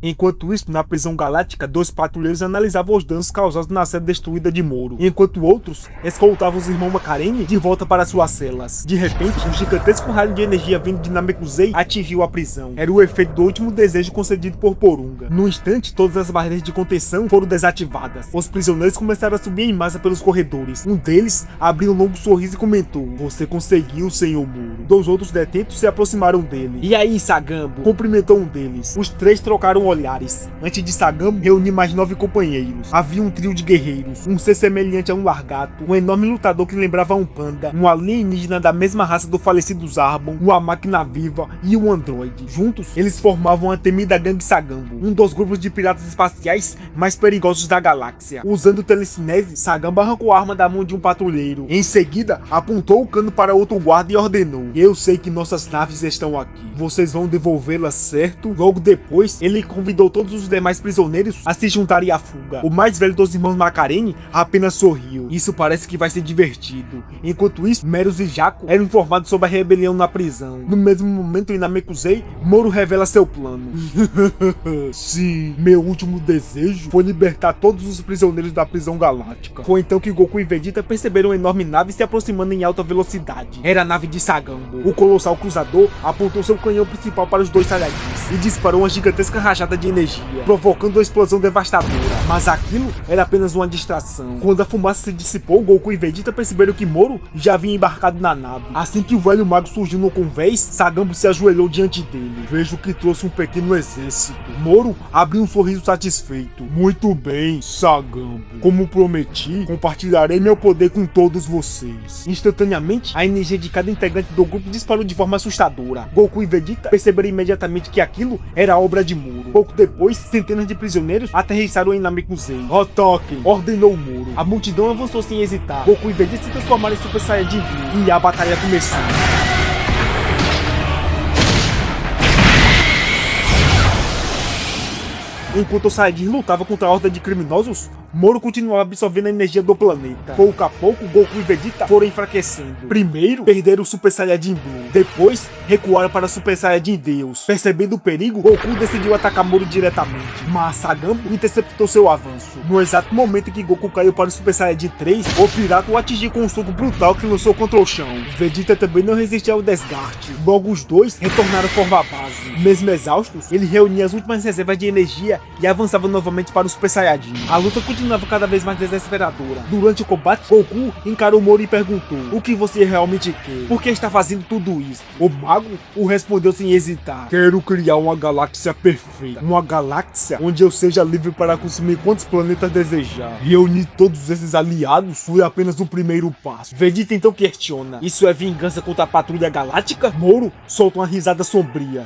Enquanto isso, na prisão galáctica, 2 patrulheiros analisavam os danos causados na sede destruída de Moro, enquanto outros escoltavam os irmãos Macarene de volta para suas celas. De repente, um gigantesco raio de energia vindo de Namekusei atingiu a prisão. Era o efeito do último desejo concedido por Porunga. No instante, todas as barreiras de contenção foram desativadas. Os prisioneiros começaram a subir em massa pelos corredores. Um deles abriu um longo sorriso e comentou: "Você conseguiu, senhor Moro." 2 outros detentos se aproximaram dele. "E aí, Sagambo?" cumprimentou um deles. Os 3 trocaram olhares. Antes de Sagambo reunir mais 9 companheiros. Havia um trio de guerreiros, um ser semelhante a um largato, um enorme lutador que lembrava um panda, um alienígena da mesma raça do falecido Zarbon, uma máquina viva e um androide. Juntos, eles formavam a temida gangue Sagambo, um dos grupos de piratas espaciais mais perigosos da galáxia. Usando telecinese, Sagambo arrancou a arma da mão de um patrulheiro. Em seguida, apontou o cano para outro guarda e ordenou: "Eu sei que nossas naves estão aqui. Vocês vão devolvê-las, certo?" Logo depois, ele convidou todos os demais prisioneiros a se juntarem à fuga. O mais velho dos irmãos Macarene apenas sorriu. "Isso parece que vai ser divertido." Enquanto isso, Meros e Jaco eram informados sobre a rebelião na prisão. No mesmo momento, em Namekusei, Moro revela seu plano. "Sim, meu último desejo foi libertar todos os prisioneiros da prisão galáctica." Foi então que Goku e Vegeta perceberam uma enorme nave se aproximando em alta velocidade. Era a nave de Sagambo. O colossal cruzador apontou seu canhão principal para os 2 Saiyajins e disparou uma gigantesca rajada de energia, provocando uma explosão devastadora. Mas aquilo era apenas uma distração. Quando a fumaça se dissipou, Goku e Vegeta perceberam que Moro já havia embarcado na nave. Assim que o velho mago surgiu no convés, Sagambo se ajoelhou diante dele. "Vejo que trouxe um pequeno exército." Moro abriu um sorriso satisfeito. "Muito bem, Sagambo. Como prometi, compartilharei meu poder com todos vocês." Instantaneamente, a energia de cada integrante do grupo disparou de forma assustadora. Goku e Vegeta perceberam imediatamente que aquilo era obra de Moro. Pouco depois, centenas de prisioneiros aterrissaram em Namekusei. "Ataquem!" ordenou Moro. A multidão avançou sem hesitar. Goku e Vegeta se transformaram em Super Saiyajin Blue e a batalha começou. Enquanto o Saiyajin lutava contra a horda de criminosos, Moro continuava absorvendo a energia do planeta. Pouco a pouco, Goku e Vegeta foram enfraquecendo. Primeiro, perderam o Super Saiyajin Blue. Depois, recuaram para o Super Saiyajin Deus. Percebendo o perigo, Goku decidiu atacar Moro diretamente. Mas Sagambo interceptou seu avanço. No exato momento em que Goku caiu para o Super Saiyajin 3, o pirata o atingiu com um soco brutal que lançou contra o chão. Vegeta também não resistiu ao desgaste. Logo os dois retornaram à forma base. Mesmo exaustos, ele reunia as últimas reservas de energia e avançava novamente para o Super Saiyajin. A luta continuava cada vez mais desesperadora. Durante o combate, Goku encarou Moro e perguntou: "O que você realmente quer? Por que está fazendo tudo isso?" O mago o respondeu sem hesitar: "Quero criar uma galáxia perfeita. Uma galáxia onde eu seja livre para consumir quantos planetas desejar. Reunir todos esses aliados foi apenas o primeiro passo." Vegeta então questiona: "Isso é vingança contra a Patrulha Galáctica?" Moro solta uma risada sombria: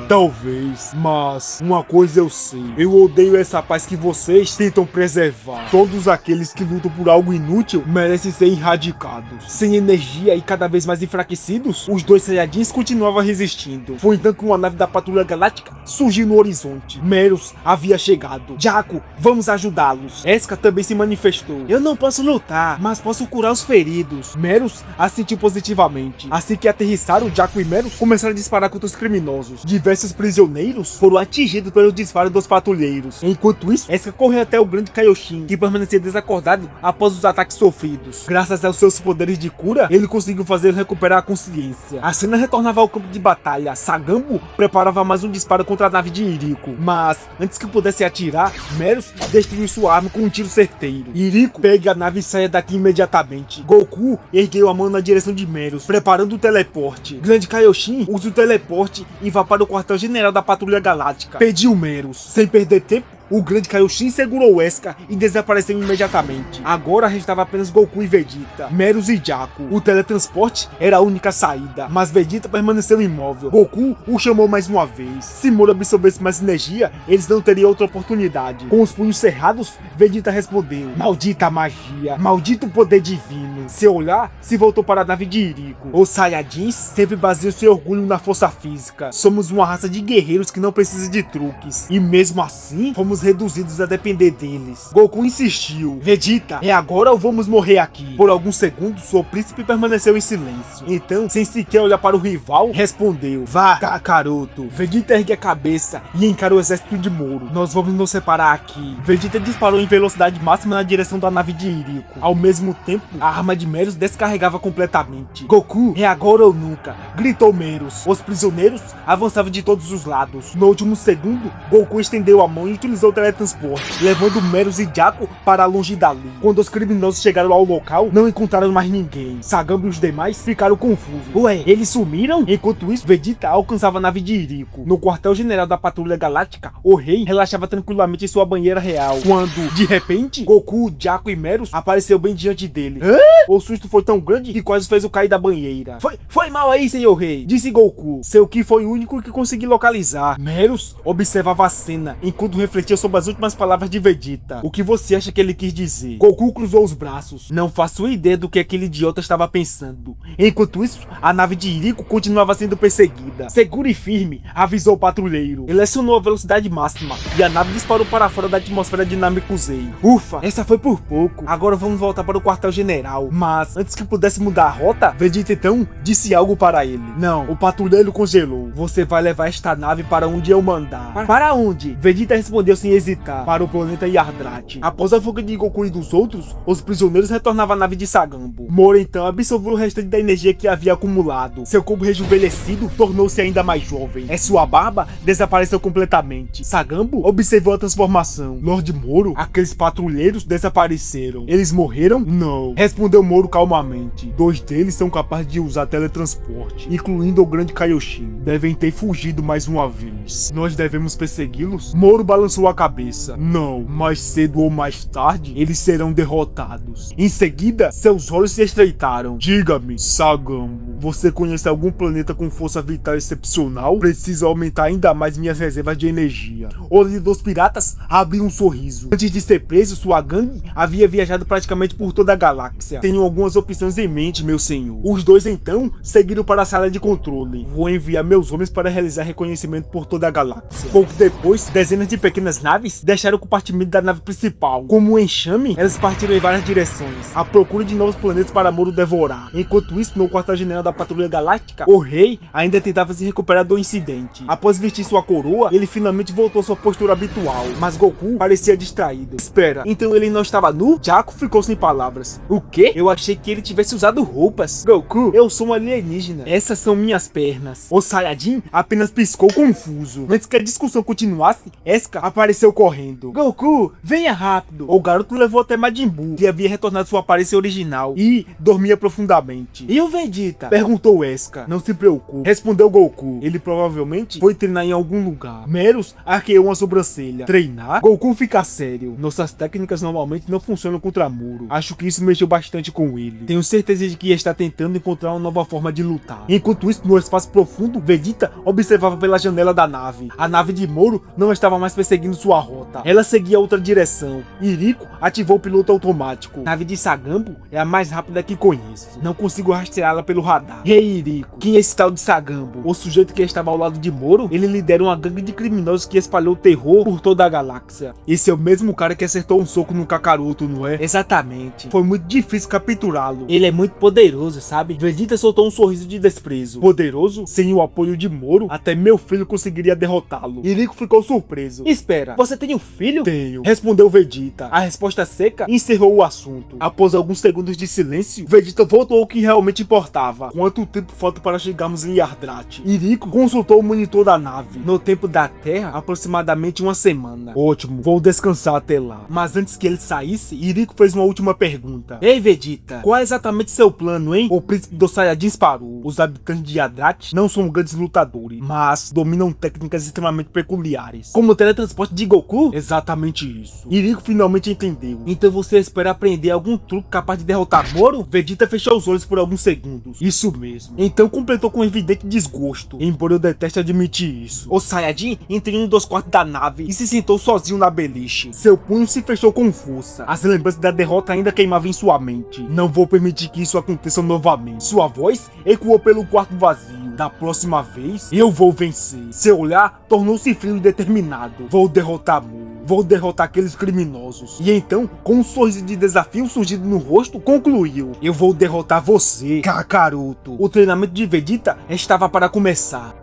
"Talvez, mas uma coisa eu sei. Eu odeio essa paz que vocês tentam preservar. Todos aqueles que lutam por algo inútil merecem ser erradicados." Sem energia e cada vez mais enfraquecidos, os 2 Saiyajins continuavam resistindo. Foi então que uma nave da Patrulha Galáctica surgiu no horizonte. Meros havia chegado. "Jaco, vamos ajudá-los." Eska também se manifestou: "Eu não posso lutar, mas posso curar os feridos." Meros assentiu positivamente. Assim que aterrissaram, Jaco e Meros começaram a disparar contra os criminosos. Diversos prisioneiros foram atingidos pelos disparos dos patrulheiros. Enquanto isso, Eska correu até o grande Kaioshin, que permanecia desacordado após os ataques sofridos. Graças aos seus poderes de cura, ele conseguiu fazê-lo recuperar a consciência. A cena retornava ao campo de batalha. Sagambo preparava mais um disparo contra a nave de Iriko, mas antes que pudesse atirar, Meros destruiu sua arma com um tiro certeiro. Iriko pega a nave e saia daqui imediatamente. Goku ergueu a mão na direção de Meros, preparando o teleporte. Grande Kaioshin usa o teleporte e vai para o quartel-general da Patrulha Galáctica. Pediu Meros. Sem perder tempo, o grande Kaioshin segurou Eska e desapareceu imediatamente. Agora restava apenas Goku e Vegeta, Meros e Jaco. O teletransporte era a única saída, mas Vegeta permaneceu imóvel. Goku o chamou mais uma vez. Se Moro absorvesse mais energia, eles não teriam outra oportunidade. Com os punhos cerrados, Vegeta respondeu: "Maldita magia, maldito poder divino." Seu olhar se voltou para a nave de Iriko. Os Saiyajins sempre baseiam seu orgulho na força física. Somos uma raça de guerreiros que não precisa de truques. E mesmo assim, fomos fomos reduzidos a depender deles. Goku insistiu. Vegeta, é agora ou vamos morrer aqui? Por alguns segundos, o príncipe permaneceu em silêncio. Então, sem sequer olhar para o rival, respondeu: vá, Kakaroto. Vegeta ergue a cabeça e encara o exército de Moro. Nós vamos nos separar aqui. Vegeta disparou em velocidade máxima na direção da nave de Iriko. Ao mesmo tempo, a arma de Meros descarregava completamente. Goku, é agora ou nunca, gritou Meros. Os prisioneiros avançavam de todos os lados. No último segundo, Goku estendeu a mão e utilizou o teletransporte, levando Meros e Jaco para longe dali. Quando os criminosos chegaram ao local, não encontraram mais ninguém. Sagambo e os demais ficaram confusos. Ué, eles sumiram? Enquanto isso, Vegeta alcançava a nave de Iriko. No quartel-general da Patrulha Galáctica, o rei relaxava tranquilamente em sua banheira real, quando, de repente, Goku, Jaco e Meros apareceu bem diante dele. Hã? O susto foi tão grande que quase fez o cair da banheira. Foi mal aí, senhor rei, disse Goku. Seu Ki foi o único que consegui localizar. Meros observava a cena, enquanto refletia sobre as últimas palavras de Vegeta. O que você acha que ele quis dizer? Goku cruzou os braços. Não faço ideia do que aquele idiota estava pensando. Enquanto isso, a nave de Iriko continuava sendo perseguida. Seguro e firme, avisou o patrulheiro. Ele acionou a velocidade máxima e a nave disparou para fora da atmosfera de Namekusei. Ufa, essa foi por pouco. Agora vamos voltar para o quartel-general. Mas, antes que pudesse mudar a rota, Vegeta então disse algo para ele. Não, o patrulheiro congelou. Você vai levar esta nave para onde eu mandar. Para onde? Vegeta respondeu sem hesitar. Para o planeta Yardrat. Após a fuga de Goku e dos outros, os prisioneiros retornavam à nave de Sagambo. Moro então absorveu o restante da energia que havia acumulado. Seu corpo rejuvenescido tornou-se ainda mais jovem. Sua barba desapareceu completamente. Sagambo observou a transformação. Lord Moro, aqueles patrulheiros desapareceram. Eles morreram? Não, respondeu Moro calmamente. 2 deles são capazes de usar teletransporte, incluindo o grande Kaioshin. Devem ter fugido mais uma vez. Nós devemos persegui-los? Moro balançou a cabeça. Não, mais cedo ou mais tarde, eles serão derrotados. Em seguida, seus olhos se estreitaram. Diga-me, Sagambo, você conhece algum planeta com força vital excepcional? Preciso aumentar ainda mais minhas reservas de energia. O líder dos piratas abriu um sorriso. Antes de ser preso, sua gangue havia viajado praticamente por toda a galáxia. Tenho algumas opções em mente, meu senhor. Os dois então seguiram para a sala de controle. Vou enviar meus homens para realizar reconhecimento por toda a galáxia. Pouco depois, dezenas de pequenas naves deixaram o compartimento da nave principal. Como um enxame, elas partiram em várias direções, à procura de novos planetas para Moro devorar. Enquanto isso, no quartel-general da Patrulha Galáctica, o rei ainda tentava se recuperar do incidente. Após vestir sua coroa, ele finalmente voltou à sua postura habitual, mas Goku parecia distraído. Espera, então ele não estava nu? Jaco ficou sem palavras. O quê? Eu achei que ele tivesse usado roupas. Goku, eu sou um alienígena. Essas são minhas pernas. O Saiyajin apenas piscou confuso. Antes que a discussão continuasse, Eska apareceu correndo. Goku, venha rápido. O garoto levou até Majin Buu, que havia retornado sua aparência original e dormia profundamente. E o Vegeta? Perguntou Eska. Não se preocupe, respondeu Goku. Ele provavelmente foi treinar em algum lugar. Meros arqueou uma sobrancelha. Treinar? Goku fica sério. Nossas técnicas normalmente não funcionam contra Moro. Acho que isso mexeu bastante com ele. Tenho certeza de que está tentando encontrar uma nova forma de lutar. Enquanto isso, no espaço profundo, Vegeta observava pela janela da nave. A nave de Moro não estava mais perseguindo sua rota. Ela seguia outra direção. Iriko ativou o piloto automático. A nave de Sagambo é a mais rápida que conheço. Não consigo rastreá-la pelo radar. Ei, Iriko, quem é esse tal de Sagambo? O sujeito que estava ao lado de Moro? Ele lidera uma gangue de criminosos que espalhou terror por toda a galáxia. Esse é o mesmo cara que acertou um soco no Kakaroto, não é? Exatamente. Foi muito difícil capturá-lo. Ele é muito poderoso, sabe? Vegeta soltou um sorriso de desprezo. Poderoso? Sem o apoio de Moro, até meu filho conseguiria derrotá-lo. Iriko ficou surpreso. Espera, você tem um filho? Tenho, respondeu Vegeta. A resposta seca encerrou o assunto. Após alguns segundos de silêncio, Vegeta voltou ao que realmente importava. Quanto tempo falta para chegarmos em Yardrat? Iriko consultou o monitor da nave. No tempo da Terra, aproximadamente uma semana. Ótimo, vou descansar até lá. Mas antes que ele saísse, Iriko fez uma última pergunta. Ei, Vegeta, qual é exatamente seu plano, hein? O príncipe dos Saiyajins parou. Os habitantes de Yardrat não são grandes lutadores, mas dominam técnicas extremamente peculiares. Como o teletransporte de Goku? Exatamente isso. Iriko finalmente entendeu. Então você espera aprender algum truque capaz de derrotar Moro? Vegeta fechou os olhos por alguns segundos. Isso mesmo. Então completou com evidente desgosto, embora eu deteste admitir isso. O Saiyajin entrou em um dos quartos da nave e se sentou sozinho na beliche. Seu punho se fechou com força. As lembranças da derrota ainda queimavam em sua mente. Não vou permitir que isso aconteça novamente. Sua voz ecoou pelo quarto vazio. Da próxima vez, eu vou vencer. Seu olhar tornou-se frio e determinado. Vou derrotar Moro. vou derrotar aqueles criminosos. E então, com um sorriso de desafio surgido no rosto, concluiu: eu vou derrotar você, Kakaroto. O treinamento de Vegeta estava para começar.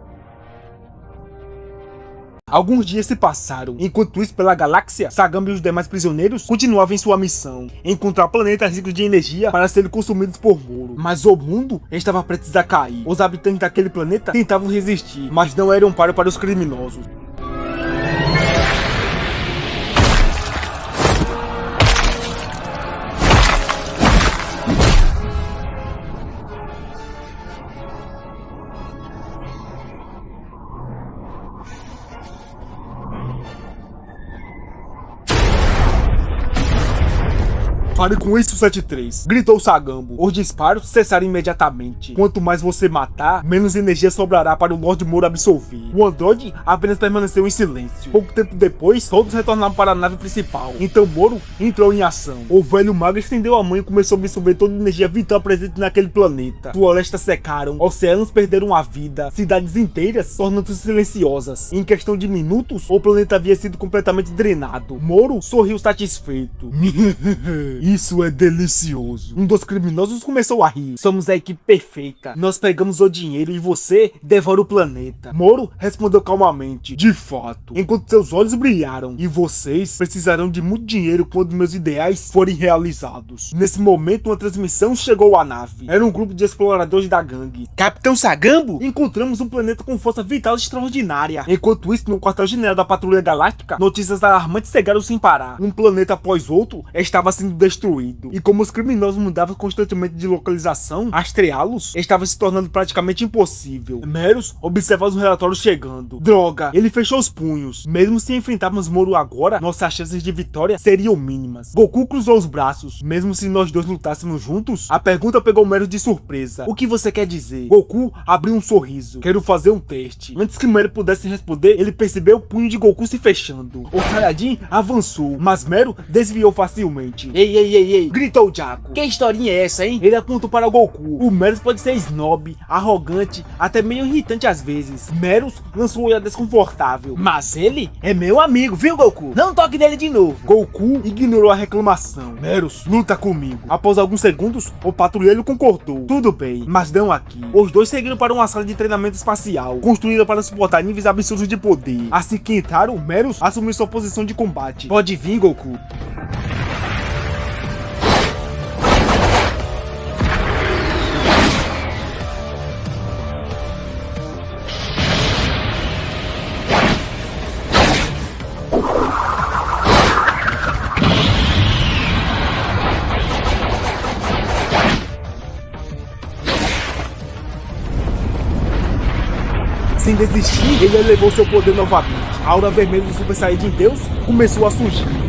Alguns dias se passaram. Enquanto isso, pela galáxia, Sagambo e os demais prisioneiros continuavam em sua missão: encontrar planetas ricos de energia para serem consumidos por Moro. Mas o mundo estava prestes a cair. Os habitantes daquele planeta tentavam resistir, mas não eram páreo para os criminosos. Pare com isso, 73, gritou Sagambo. Os disparos cessaram imediatamente. Quanto mais você matar, menos energia sobrará para o Lord Moro absorver. O androide apenas permaneceu em silêncio. Pouco tempo depois, todos retornaram para a nave principal. Então Moro entrou em ação. O velho mago estendeu a mão e começou a absorver toda a energia vital presente naquele planeta. Florestas secaram, oceanos perderam a vida, cidades inteiras tornando-se silenciosas. Em questão de minutos, o planeta havia sido completamente drenado. Moro sorriu satisfeito. Isso é delicioso. Um dos criminosos começou a rir. Somos a equipe perfeita. Nós pegamos o dinheiro e você devora o planeta. Moro respondeu calmamente: de fato. Enquanto seus olhos brilharam. E vocês precisarão de muito dinheiro quando meus ideais forem realizados. Nesse momento, uma transmissão chegou à nave. Era um grupo de exploradores da gangue. Capitão Sagambo, encontramos um planeta com força vital extraordinária. Enquanto isso, no quartel-general da Patrulha Galáctica, notícias alarmantes chegaram sem parar. Um planeta após outro estava sendo destruído. E como os criminosos mudavam constantemente de localização, rastreá-los estava se tornando praticamente impossível. Meros observava os relatórios chegando. Droga, ele fechou os punhos. Mesmo se enfrentarmos Moro agora, nossas chances de vitória seriam mínimas. Goku cruzou os braços. Mesmo se nós dois lutássemos juntos? A pergunta pegou Meros de surpresa. O que você quer dizer? Goku abriu um sorriso. Quero fazer um teste. Antes que Mero pudesse responder, ele percebeu o punho de Goku se fechando. O Saiyajin avançou, mas Mero desviou facilmente. Ei, gritou o Jaco. Que historinha é essa, hein? Ele apontou para o Goku. O Meros pode ser snob, arrogante, até meio irritante às vezes. Meros lançou um olhar desconfortável. Mas ele é meu amigo, viu, Goku? Não toque nele de novo. Goku ignorou a reclamação. Meros, luta comigo. Após alguns segundos, o patrulheiro concordou. Tudo bem, mas não aqui. Os dois seguiram para uma sala de treinamento espacial, construída para suportar níveis absurdos de poder. Assim que entraram, Meros assumiu sua posição de combate. Pode vir, Goku. Sem desistir, ele elevou seu poder novamente. A aura vermelha do Super Saiyajin Deus começou a surgir.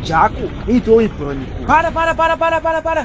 Jaco entrou em pânico. Para!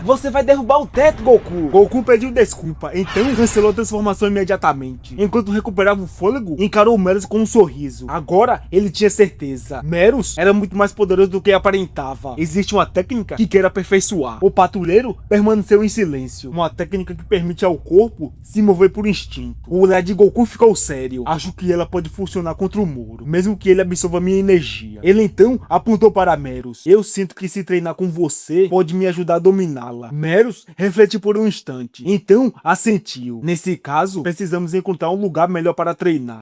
Você vai derrubar o teto, Goku. Goku pediu desculpa, então cancelou a transformação imediatamente. Enquanto recuperava o fôlego, encarou Meros com um sorriso. Agora, ele tinha certeza. Meros era muito mais poderoso do que aparentava. Existe uma técnica que quer aperfeiçoar. O patrulheiro permaneceu em silêncio. Uma técnica que permite ao corpo se mover por instinto. O olhar de Goku ficou sério. Acho que ela pode funcionar contra o Moro, mesmo que ele absorva minha energia. Ele então apontou para Meros. Eu sinto que se treinar com você pode me ajudar a dominá-la. Meros refletiu por um instante. Então assentiu. Nesse caso, precisamos encontrar um lugar melhor para treinar.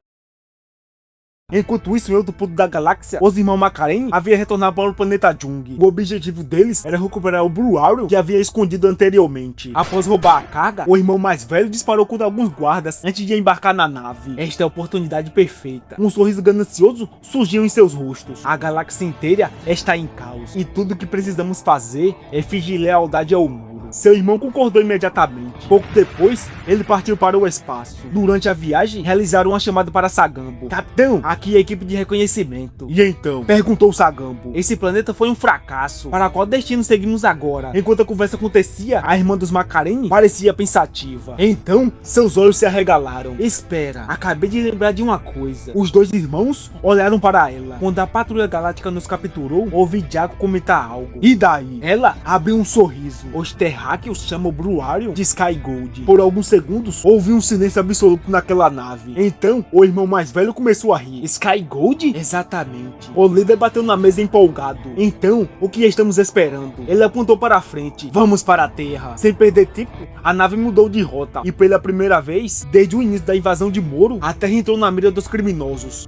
Enquanto isso, em outro ponto da galáxia, os irmãos Macaren haviam retornado para o planeta Jung. O objetivo deles era recuperar o Blue Arrow que havia escondido anteriormente. Após roubar a carga, o irmão mais velho disparou contra alguns guardas antes de embarcar na nave. Esta é a oportunidade perfeita. Um sorriso ganancioso surgiu em seus rostos. A galáxia inteira está em caos, e tudo que precisamos fazer é fingir lealdade ao Muro. Seu irmão concordou imediatamente. Pouco depois, ele partiu para o espaço. Durante a viagem, realizaram uma chamada para Sagambo. Capitão, aqui é a equipe de reconhecimento. E então? Perguntou Sagambo. Esse planeta foi um fracasso. Para qual destino seguimos agora? Enquanto a conversa acontecia, a irmã dos Macaren parecia pensativa. Então, seus olhos se arregalaram. Espera, acabei de lembrar de uma coisa. Os dois irmãos olharam para ela. Quando a Patrulha Galáctica nos capturou, ouvi Jaco comentar algo. E daí? Ela abriu um sorriso. Os terráqueos terráqueos chamam Blue Arion de Sky Gold. Por alguns segundos, houve um silêncio absoluto naquela nave. Então, o irmão mais velho começou a rir. Sky Gold? Exatamente. O líder bateu na mesa empolgado. Então, o que estamos esperando? Ele apontou para a frente. Vamos para a Terra. Sem perder tempo, a nave mudou de rota. E pela primeira vez, desde o início da invasão de Moro, a Terra entrou na mira dos criminosos.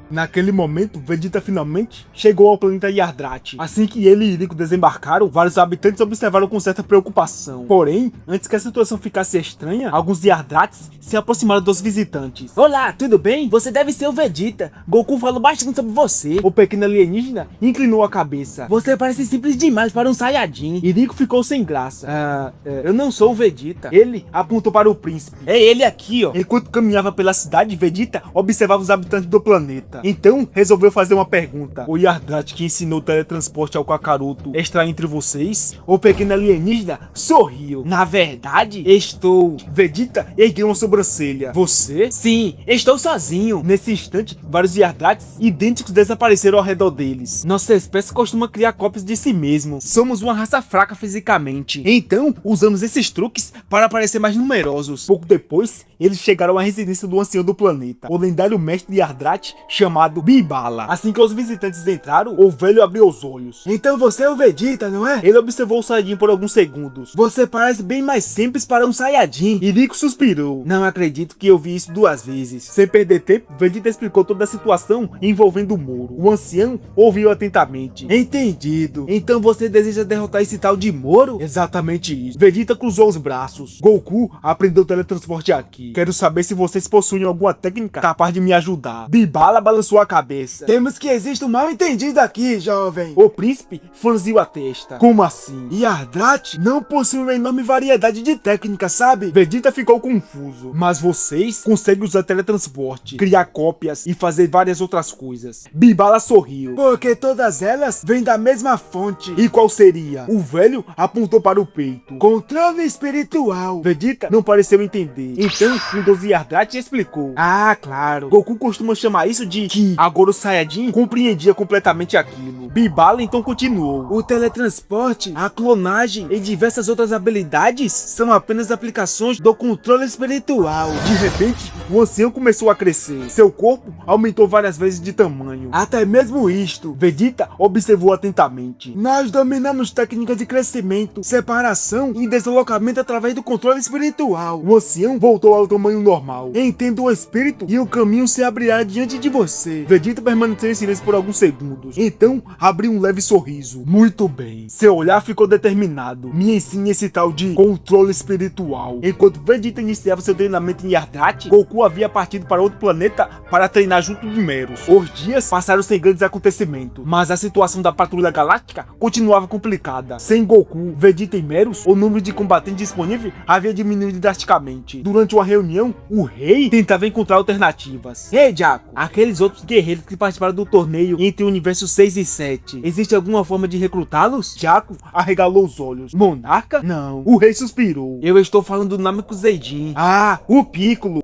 Naquele momento, Vegeta finalmente chegou ao planeta Yardrat. Assim que ele e Rico desembarcaram, vários habitantes observaram com certa preocupação. Porém, antes que a situação ficasse estranha, alguns Yardrats se aproximaram dos visitantes. Olá, tudo bem? Você deve ser o Vegeta. Goku falou bastante sobre você. O pequeno alienígena inclinou a cabeça. Você parece simples demais para um Saiyajin. E Rico ficou sem graça. Eu não sou o Vegeta. Ele apontou para o príncipe. É ele aqui, ó. Enquanto caminhava pela cidade, Vegeta observava os habitantes do planeta. Então, resolveu fazer uma pergunta. O Yardrat que ensinou o teletransporte ao Kakaroto está entre vocês? O pequeno alienígena sorriu. Na verdade, estou... Vegeta ergueu uma sobrancelha. Você? Sim, estou sozinho. Nesse instante, vários Yardrats idênticos desapareceram ao redor deles. Nossa espécie costuma criar cópias de si mesmo. Somos uma raça fraca fisicamente. Então, usamos esses truques para parecer mais numerosos. Pouco depois, eles chegaram à residência do ancião do planeta, o lendário mestre Yardrat chamado Bibala. Assim que os visitantes entraram, o velho abriu os olhos. Então você é o Vegeta, não é? Ele observou o Saiyajin por alguns segundos. Você parece bem mais simples para um Saiyajin. E Rico suspirou. Não acredito que eu vi isso 2 vezes. Sem perder tempo, Vegeta explicou toda a situação envolvendo o Moro. O ancião ouviu atentamente. Entendido. Então você deseja derrotar esse tal de Moro? Exatamente isso. Vegeta cruzou os braços. Goku aprendeu o teletransporte aqui. Quero saber se vocês possuem alguma técnica capaz de me ajudar. Bibala balançou a cabeça. Temos que existe um mal entendido aqui, jovem. O príncipe franziu a testa. Como assim? Yardrat não possui uma enorme variedade de técnicas, sabe? Vegeta ficou confuso. Mas vocês conseguem usar teletransporte, criar cópias e fazer várias outras coisas. Bibala sorriu. Porque todas elas vêm da mesma fonte. E qual seria? O velho apontou para o peito. Controle espiritual. Vegeta não pareceu entender. Então, um dos Yardrat explicou. Ah, claro. Goku costuma chamar isso de Ki. Agora o Saiyajin compreendia completamente aquilo. Bibala então continuou. O teletransporte, a clonagem e diversas outras habilidades são apenas aplicações do controle espiritual. De repente, o ancião começou a crescer. Seu corpo aumentou várias vezes de tamanho. Até mesmo isto, Vegeta observou atentamente. Nós dominamos técnicas de crescimento, separação e deslocamento através do controle espiritual. O ancião voltou ao tamanho normal. Entenda o espírito e o caminho se abrirá diante de você. Vegeta permaneceu em silêncio por alguns segundos. Então, abriu um leve sorriso. Muito bem. Seu olhar ficou determinado. Me ensine esse tal de controle espiritual. Enquanto Vegeta iniciava seu treinamento em Yardrat, Goku havia partido para outro planeta para treinar junto de Meros. Os dias passaram sem grandes acontecimentos, mas a situação da Patrulha Galáctica continuava complicada. Sem Goku, Vegeta e Meros, o número de combatentes disponível havia diminuído drasticamente. Durante uma reunião, o rei tentava encontrar alternativas. Ei, Jaco, aqueles outros guerreiros que participaram do torneio entre o universo 6 e 7. Existe alguma forma de recrutá-los? Jaco arregalou os olhos. Monarca? Não. O rei suspirou. Eu estou falando do Namekuseidin. Ah, o Piccolo.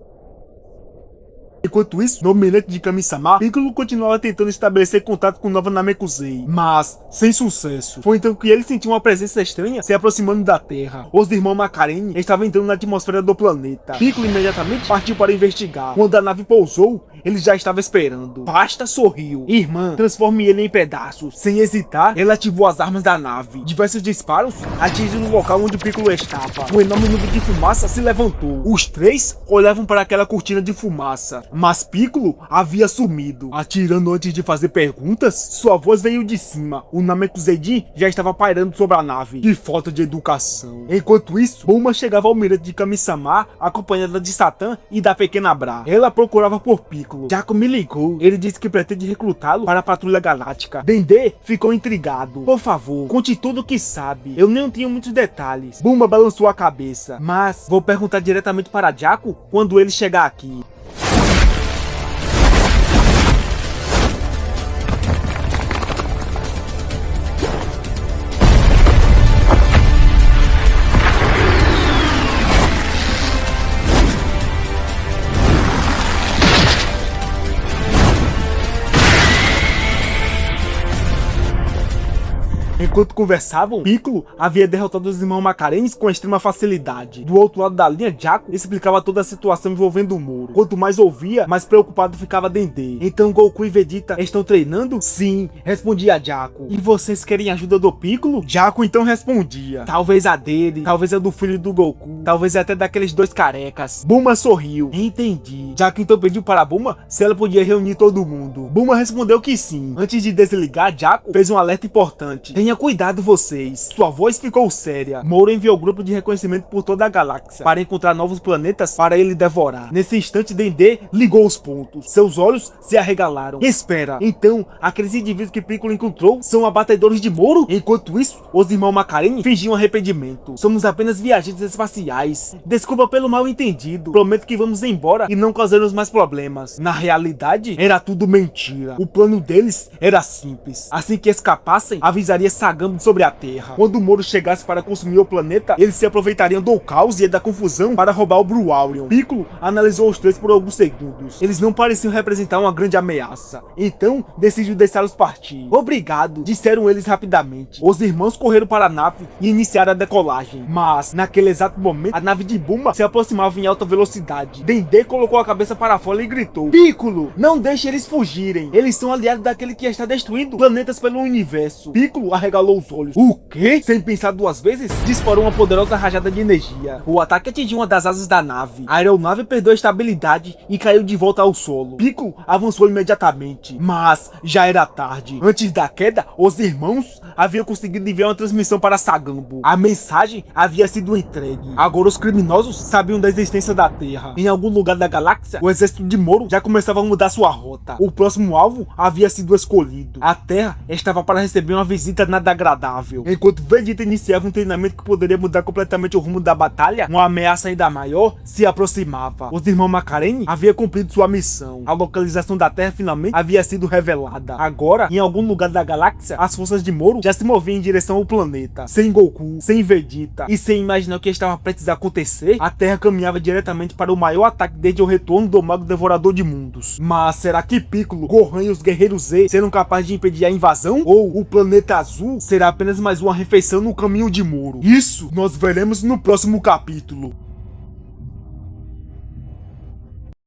Enquanto isso, no almirante de Kami-sama, Piccolo continuava tentando estabelecer contato com Nova Namekusei, mas sem sucesso. Foi então que ele sentiu uma presença estranha se aproximando da Terra. Os irmãos Macarene estavam entrando na atmosfera do planeta. Piccolo imediatamente partiu para investigar. Quando a nave pousou, ele já estava esperando. Pasta sorriu. Irmã, transforme ele em pedaços. Sem hesitar, ele ativou as armas da nave. Diversos disparos atingiram o local onde Piccolo estava. Um enorme nuvem de fumaça se levantou. Os 3 olhavam para aquela cortina de fumaça. Mas Piccolo havia sumido. Atirando antes de fazer perguntas, sua voz veio de cima. O Namekuseidin já estava pairando sobre a nave. Que falta de educação. Enquanto isso, Bulma chegava ao almirante de Kami-sama, acompanhada de Satan e da pequena Bra. Ela procurava por Piccolo. Jaco me ligou. Ele disse que pretende recrutá-lo para a Patrulha Galáctica. Dendê ficou intrigado. Por favor, conte tudo o que sabe. Eu não tenho muitos detalhes. Bulma balançou a cabeça. Mas vou perguntar diretamente para Jaco quando ele chegar aqui. Enquanto conversavam, Piccolo havia derrotado os irmãos Macarenes com extrema facilidade. Do outro lado da linha, Jaco explicava toda a situação envolvendo o Moro. Quanto mais ouvia, mais preocupado ficava Dendê. Então Goku e Vegeta estão treinando? Sim, respondia Jaco. E vocês querem ajuda do Piccolo? Jaco então respondia. Talvez a dele, talvez a do filho do Goku, talvez até daqueles dois carecas. Bulma sorriu. Entendi. Jaco então pediu para Bulma se ela podia reunir todo mundo. Bulma respondeu que sim. Antes de desligar, Jaco fez um alerta importante. Tenha cuidado vocês. Sua voz ficou séria. Moro enviou o grupo de reconhecimento por toda a galáxia para encontrar novos planetas para ele devorar. Nesse instante, Dendê ligou os pontos. Seus olhos se arregalaram. Espera, então, aqueles indivíduos que Piccolo encontrou são abatedores de Moro? Enquanto isso, os irmãos Macarene fingiam arrependimento. Somos apenas viajantes espaciais. Desculpa pelo mal entendido. Prometo que vamos embora e não causaremos mais problemas. Na realidade, era tudo mentira. O plano deles era simples. Assim que escapassem, avisaria Sagambo sobre a Terra. Quando o Moro chegasse para consumir o planeta, eles se aproveitariam do caos e da confusão para roubar o Bruaurion. Piccolo analisou os três por alguns segundos. Eles não pareciam representar uma grande ameaça. Então, decidiu deixá-los partir. Obrigado, disseram eles rapidamente. Os irmãos correram para a nave e iniciaram a decolagem. Mas, naquele exato momento, a nave de Bulma se aproximava em alta velocidade. Dendê colocou a cabeça para fora e gritou: Piccolo, não deixe eles fugirem. Eles são aliados daquele que está destruindo planetas pelo universo. Piccolo arregalou os olhos. O quê? Sem pensar duas vezes, disparou uma poderosa rajada de energia. O ataque atingiu uma das asas da nave. A aeronave perdeu a estabilidade e caiu de volta ao solo. Piccolo avançou imediatamente, mas já era tarde. Antes da queda, os irmãos haviam conseguido enviar uma transmissão para Sagambo. A mensagem havia sido entregue. Agora os criminosos sabiam da existência da Terra. Em algum lugar da galáxia, o exército de Moro já começava a mudar sua rota. O próximo alvo havia sido escolhido. A Terra estava para receber uma visita nada agradável. Enquanto Vegeta iniciava um treinamento que poderia mudar completamente o rumo da batalha, uma ameaça ainda maior se aproximava. Os irmãos Macarene haviam cumprido sua missão. A localização da Terra finalmente havia sido revelada. Agora, em algum lugar da galáxia, as forças de Moro já se moviam em direção ao planeta. Sem Goku, sem Vegeta e sem imaginar o que estava prestes a acontecer, a Terra caminhava diretamente para o maior ataque desde o retorno do Mago Devorador de Mundos. Mas será que Piccolo, Gohan e os Guerreiros Z serão capazes de impedir a invasão? Ou o planeta azul será apenas mais uma refeição no caminho de Moro? Isso nós veremos no próximo capítulo.